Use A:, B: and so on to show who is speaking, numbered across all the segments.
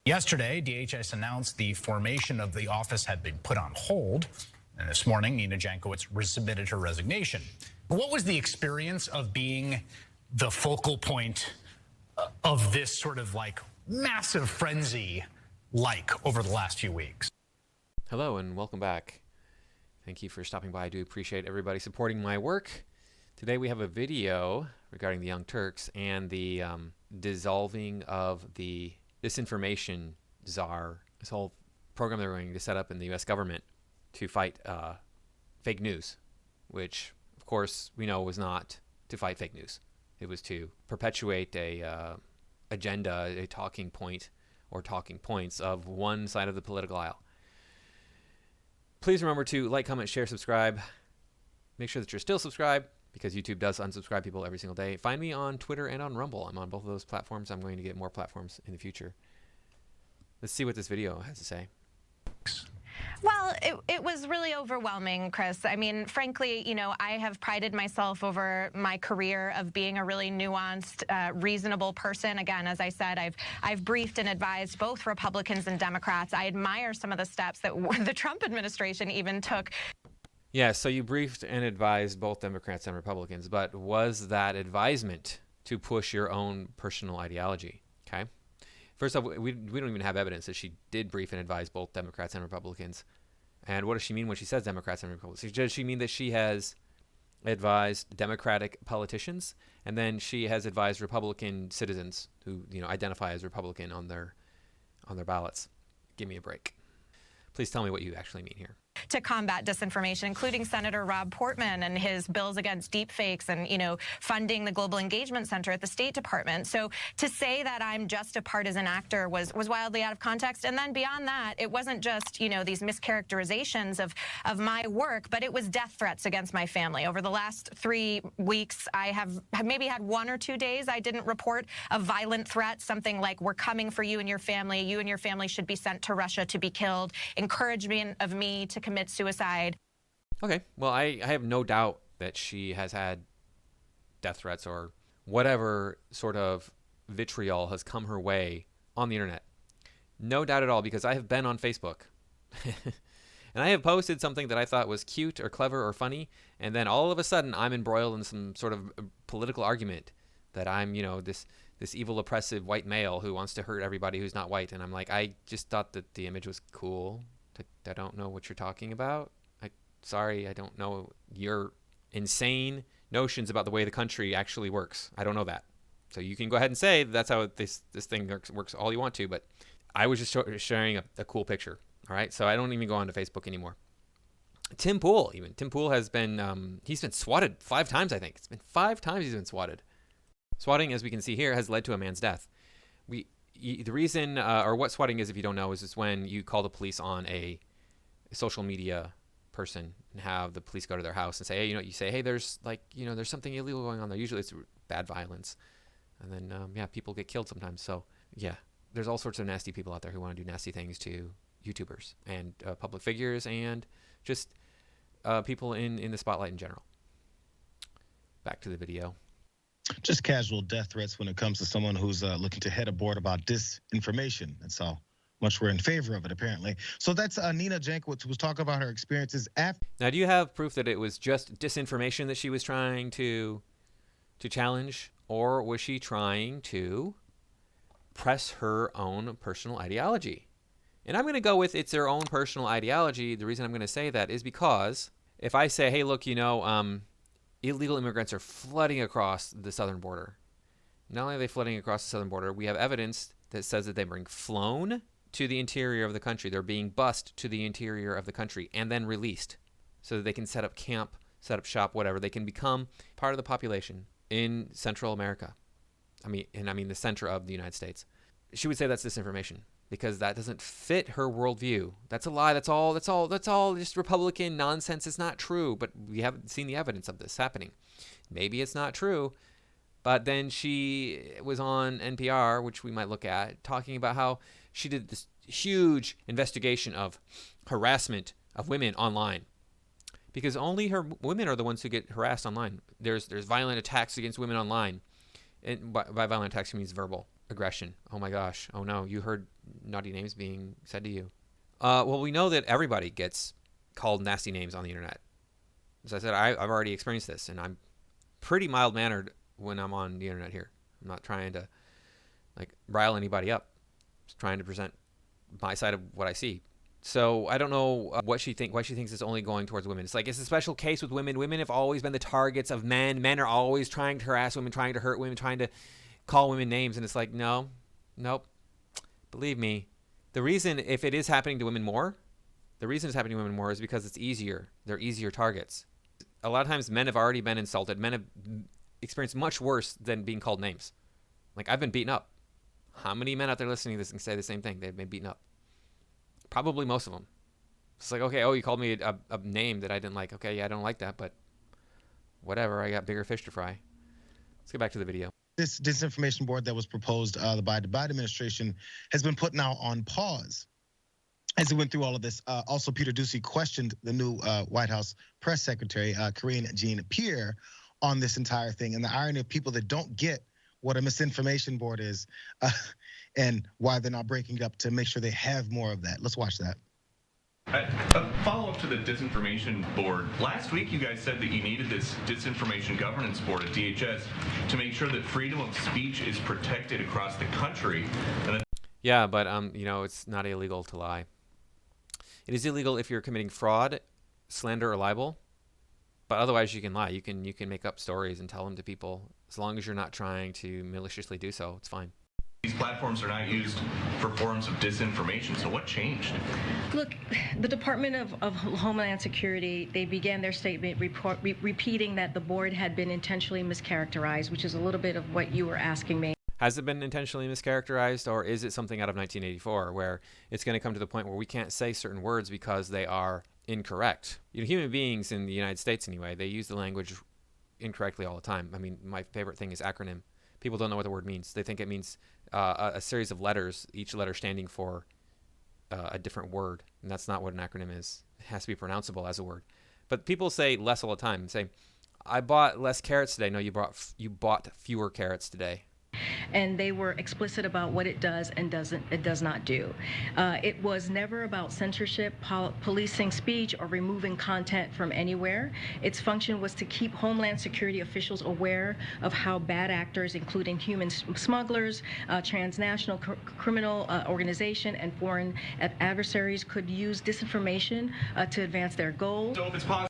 A: Yesterday, DHS announced the formation of the office had been put on hold. And this morning, Nina Jankowicz resubmitted her resignation. What was the experience of being the focal point of this sort of like massive frenzy over the last few weeks?
B: Hello and welcome back. Thank you for stopping by. I do appreciate everybody supporting my work. Today we have a video regarding the Young Turks and the dissolving of the Disinformation tzar, this whole program they're going to set up in the U.S. government to fight fake news, which of course we know was not to fight fake news. It was to perpetuate a agenda, a talking point or talking points of one side of the political aisle. Please remember to like, comment, share, subscribe. Make sure that you're still subscribed because YouTube does unsubscribe people every single day. Find me on Twitter and on Rumble. I'm on both of those platforms. I'm going to get more platforms in the future. Let's see what this video has to say.
C: Well, it was really overwhelming, Chris. I mean, frankly, you know, I have prided myself over my career of being a really nuanced, reasonable person. Again, as I said, I've briefed and advised both Republicans and Democrats. I admire some of the steps that the Trump administration even took.
B: Yeah, so you briefed and advised both Democrats and Republicans, but was that advisement to push your own personal ideology? Okay. First off, we don't even have evidence that she did brief and advise both Democrats and Republicans. And what does she mean when she says Democrats and Republicans? Does she mean that she has advised Democratic politicians and then she has advised Republican citizens who, you know, identify as Republican on their ballots? Give me a break. Please tell me what you actually mean here.
C: To combat disinformation, including Senator Rob Portman and his bills against deepfakes and, you know, funding the Global Engagement Center at the State Department. So to say that I'm just a partisan actor was wildly out of context. And then beyond that, it wasn't just, you know, these mischaracterizations of my work, but it was death threats against my family. Over the last 3 weeks, I have maybe had 1 or 2 days I didn't report a violent threat, something like, we're coming for you and your family. You and your family should be sent to Russia to be killed. Encouragement of me to commit suicide.
B: Okay, well, I have no doubt that she has had death threats or whatever sort of vitriol has come her way on the internet. No doubt at all, because I have been on Facebook. And I have posted something that I thought was cute or clever or funny, and then all of a sudden I'm embroiled in some sort of political argument that I'm, you know, this evil, oppressive white male who wants to hurt everybody who's not white. And I'm like, I just thought that the image was cool. I don't know what you're talking about. Sorry, I don't know your insane notions about the way the country actually works. I don't know that. So you can go ahead and say that's how this thing works all you want to, but I was just sharing a cool picture. All right, so I don't even go onto Facebook anymore. Tim Pool has been, he's been swatted 5 times, I think. It's been 5 times he's been swatted. Swatting, as we can see here, has led to a man's death. The reason, or what swatting is, if you don't know, is when you call the police on a social media person and have the police go to their house and say, hey, you know, you say, hey, there's there's something illegal going on there. Usually it's bad violence. And then, yeah, people get killed sometimes. So, yeah, there's all sorts of nasty people out there who want to do nasty things to YouTubers and public figures and just people in the spotlight in general. Back to the video.
D: Just casual death threats when it comes to someone who's looking to head aboard about disinformation. That's how much we're in favor of it, apparently. So that's Nina Jankowicz, who was talking about her experiences after.
B: Now, do you have proof that it was just disinformation that she was trying to challenge, or was she trying to press her own personal ideology? And I'm going to go with it's her own personal ideology. The reason I'm going to say that is because if I say, hey, look, you know, illegal immigrants are flooding across the southern border. Not only are they flooding across the southern border, we have evidence that says that they're being flown to the interior of the country. They're being bused to the interior of the country and then released so that they can set up camp, set up shop, whatever. They can become part of the population in Central America. I mean the center of the United States. She would say that's disinformation because that doesn't fit her worldview. That's a lie. That's all just Republican nonsense. It's not true, but we haven't seen the evidence of this happening. Maybe it's not true, but then she was on NPR, which we might look at, talking about how she did this huge investigation of harassment of women online because only women are the ones who get harassed online. There's violent attacks against women online. And by violent attacks, she means verbal. aggression. Oh my gosh. Oh no, you heard naughty names being said to you. Well, we know that everybody gets called nasty names on the internet. As I said, I've already experienced this, and I'm pretty mild-mannered when I'm on the internet here. I'm not trying to like rile anybody up. Just trying to present my side of what I see. So I don't know why she thinks it's only going towards women. It's like it's a special case with women. Women have always been the targets of men. Men are always trying to harass women, trying to hurt women, trying to call women names. And it's like, no, nope. Believe me, the reason if it is happening to women more, the reason it's happening to women more is because it's easier. They're easier targets. A lot of times men have already been insulted. Men have experienced much worse than being called names. Like I've been beaten up. How many men out there listening to this can say the same thing? They've been beaten up. Probably most of them. It's like, okay, oh, you called me a name that I didn't like. Okay, yeah, I don't like that, but whatever. I got bigger fish to fry. Let's get back to the video.
D: This disinformation board that was proposed by the Biden administration has been put now on pause as it went through all of this. Also, Peter Doocy questioned the new White House press secretary, Karine Jean-Pierre, on this entire thing. And the irony of people that don't get what a misinformation board is and why they're not breaking it up to make sure they have more of that. Let's watch that.
E: A follow-up to the Disinformation Board. Last week, you guys said that you needed this Disinformation Governance Board at DHS to make sure that freedom of speech is protected across the country. And
B: yeah, but it's not illegal to lie. It is illegal if you're committing fraud, slander, or libel. But otherwise, you can lie. You can make up stories and tell them to people. As long as you're not trying to maliciously do so, it's fine.
E: these platforms are not used for forms of disinformation. So what changed?
F: Look, the Department of Homeland Security, they began their statement repeating that the board had been intentionally mischaracterized, which is a little bit of what you were asking me.
B: Has it been intentionally mischaracterized, or is it something out of 1984 where it's going to come to the point where we can't say certain words because they are incorrect? You know, human beings in the United States anyway, they use the language incorrectly all the time. I mean, my favorite thing is acronym. People don't know what the word means. They think it means a series of letters, each letter standing for a different word, and that's not what an acronym is. It has to be pronounceable as a word. But people say less all the time. Say, I bought less carrots today. No, you bought fewer carrots today.
F: And they were explicit about what it does and does not do. It was never about censorship, policing speech, or removing content from anywhere. Its function was to keep Homeland Security officials aware of how bad actors, including human smugglers, transnational criminal organization, and foreign adversaries could use disinformation to advance their goals.
E: So if it's possible.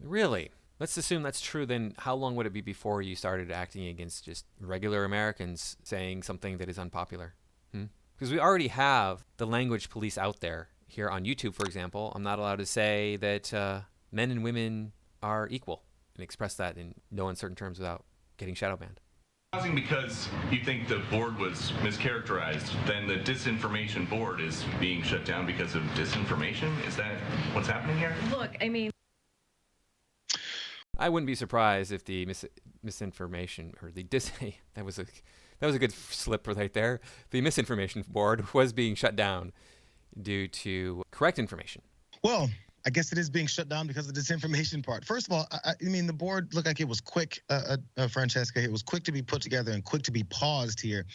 B: Really? Let's assume that's true, then how long would it be before you started acting against just regular Americans saying something that is unpopular? Because we already have the language police out there. Here on YouTube, for example, I'm not allowed to say that men and women are equal and express that in no uncertain terms without getting shadow banned.
E: Because you think the board was mischaracterized, then the Disinformation Board is being shut down because of disinformation? Is that what's happening here?
F: Look, I mean,
B: I wouldn't be surprised if the misinformation or the that was a good slip right there. The misinformation board was being shut down due to correct information.
D: Well, I guess it is being shut down because of the disinformation part. First of all, I mean, the board looked like it was quick, Francesca. It was quick to be put together and quick to be paused here.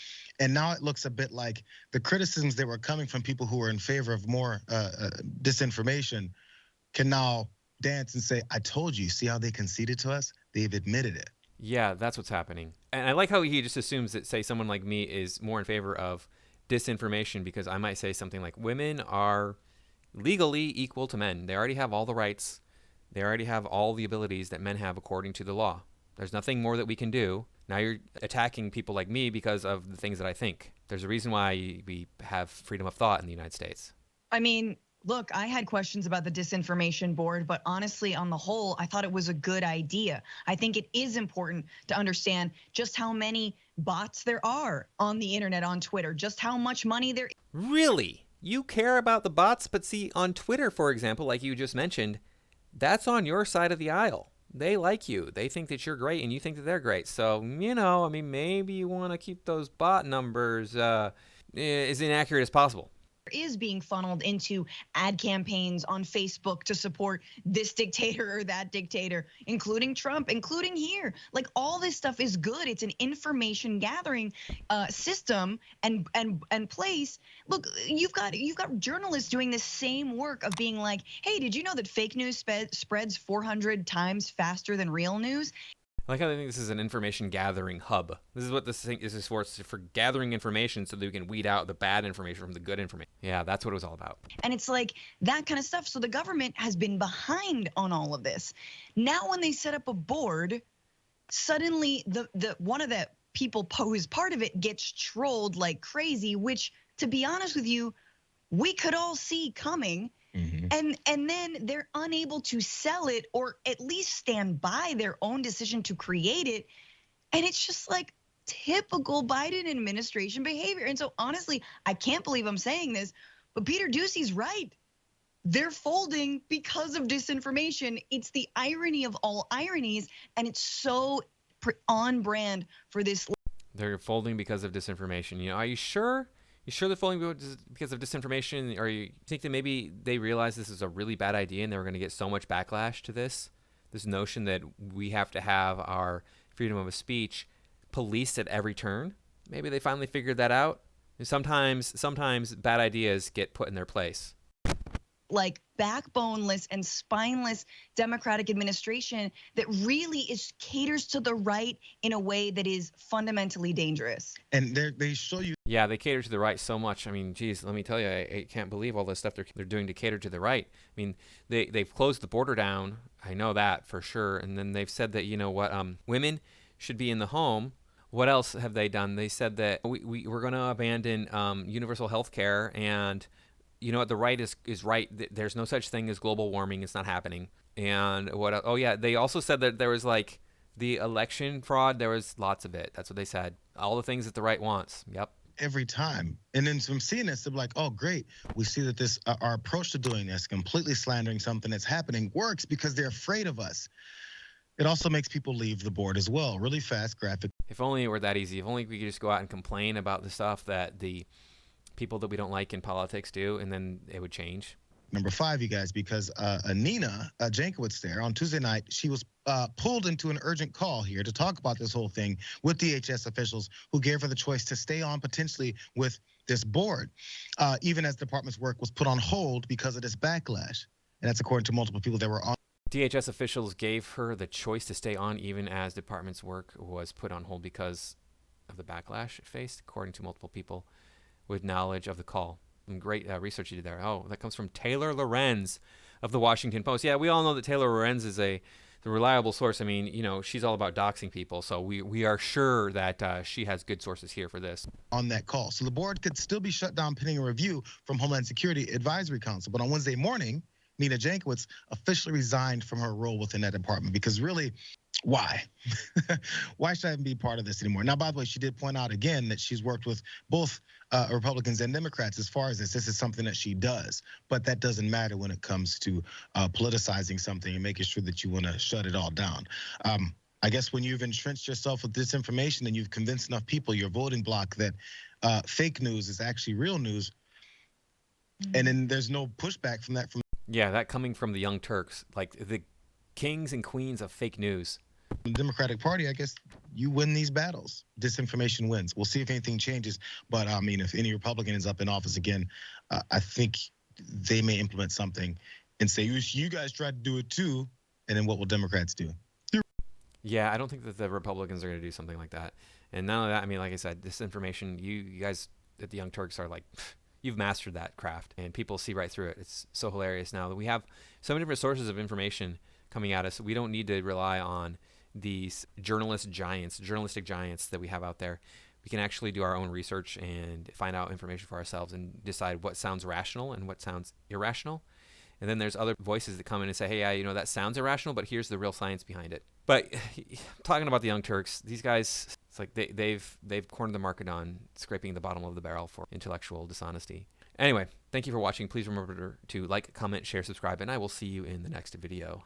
D: And now it looks a bit like the criticisms that were coming from people who were in favor of more disinformation can now dance and say, I told you. See how they conceded to us? They've admitted it.
B: Yeah, that's what's happening. And I like how he just assumes that, say, someone like me is more in favor of disinformation because I might say something like, women are legally equal to men. They already have all the rights. They already have all the abilities that men have according to the law. There's nothing more that we can do. Now you're attacking people like me because of the things that I think. There's a reason why we have freedom of thought in the United States.
G: I mean, look, I had questions about the Disinformation Board, but honestly, on the whole, I thought it was a good idea. I think it is important to understand just how many bots there are on the internet, on Twitter, just how much money there is.
B: Really? You care about the bots, but see, on Twitter, for example, like you just mentioned, that's on your side of the aisle. They like you. They think that you're great, and you think that they're great. So, I mean, maybe you want to keep those bot numbers as inaccurate as possible.
G: is being funneled into ad campaigns on Facebook to support this dictator or that dictator, including Trump, including here. Like, all this stuff is good. It's an information gathering system and place. Look, you've got journalists doing the same work of being like, hey, did you know that fake news spreads 400 times faster than real news?
B: I like how they think this is an information gathering hub. This is what this thing is for. It's for gathering information so that we can weed out the bad information from the good information. Yeah, that's what it was all about.
G: And it's like that kind of stuff. So the government has been behind on all of this. Now, when they set up a board, suddenly the one of the people who is part of it gets trolled like crazy, which, to be honest with you, we could all see coming. And then they're unable to sell it or at least stand by their own decision to create it. And it's just like typical Biden administration behavior. And so honestly, I can't believe I'm saying this, but Peter Doocy's right. They're folding because of disinformation. It's the irony of all ironies, and it's so on brand for this.
B: They're folding because of disinformation. You know, are you sure? You sure they're folding because of disinformation? Or you think that maybe they realize this is a really bad idea and they were going to get so much backlash to this notion that we have to have our freedom of speech policed at every turn? Maybe they finally figured that out. And sometimes bad ideas get put in their place.
G: Like backboneless and spineless Democratic administration that really caters to the right in a way that is fundamentally dangerous.
D: And they show you.
B: Yeah, they cater to the right so much. I mean, geez, let me tell you, I can't believe all this stuff they're doing to cater to the right. I mean, they've closed the border down. I know that for sure. And then they've said that, you know what, women should be in the home. What else have they done? They said that we're going to abandon universal health care, and you know what, the right is right. There's no such thing as global warming. It's not happening. And what? Oh yeah, they also said that there was like the election fraud. There was lots of it. That's what they said. All the things that the right wants. Yep.
D: Every time. And then from seeing this, they're like, oh, great. We see that this our approach to doing this, completely slandering something that's happening, works because they're afraid of us. It also makes people leave the board as well. Really fast, graphic.
B: If only it were that easy. If only we could just go out and complain about the stuff that the people that we don't like in politics do, and then it would change.
D: Number 5, you guys, because Nina Jankowicz there on Tuesday night, she was pulled into an urgent call here to talk about this whole thing with DHS officials who gave her the choice to stay on potentially with this board, even as the department's work was put on hold because of this backlash. And that's according to multiple people that were on.
B: DHS officials gave her the choice to stay on even as department's work was put on hold because of the backlash it faced, according to multiple people with knowledge of the call. And great research you did there. Oh, that comes from Taylor Lorenz of the Washington Post. Yeah, we all know that Taylor Lorenz is the reliable source. I mean, you know, she's all about doxing people. So we are sure that she has good sources here for this.
D: On that call. So the board could still be shut down pending a review from Homeland Security Advisory Council. But on Wednesday morning, Nina Jankowicz officially resigned from her role within that department because really, why? Why should I even be part of this anymore? Now, by the way, she did point out again that she's worked with both Republicans and Democrats as far as this. This is something that she does, but that doesn't matter when it comes to politicizing something and making sure that you want to shut it all down. I guess when you've entrenched yourself with disinformation and you've convinced enough people, your voting bloc, that fake news is actually real news, and then there's no pushback from that.
B: Yeah, that coming from the Young Turks, like the kings and queens of fake news.
D: The Democratic Party, I guess you win these battles. Disinformation wins. We'll see if anything changes. But I mean, if any Republican is up in office again, I think they may implement something and say, you guys tried to do it too. And then what will Democrats do?
B: Yeah, I don't think that the Republicans are going to do something like that. And none of that, I mean, like I said, disinformation, you guys at the Young Turks are like, you've mastered that craft, and people see right through it. It's so hilarious now that we have so many different sources of information coming at us. We don't need to rely on these journalistic giants that we have out there. We can actually do our own research and find out information for ourselves and decide what sounds rational and what sounds irrational. And then there's other voices that come in and say, hey, yeah, you know, that sounds irrational, but here's the real science behind it. But talking about the Young Turks, these guys, it's like they've cornered the market on scraping the bottom of the barrel for intellectual dishonesty. Anyway, thank you for watching. Please remember to like, comment, share, subscribe, and I will see you in the next video.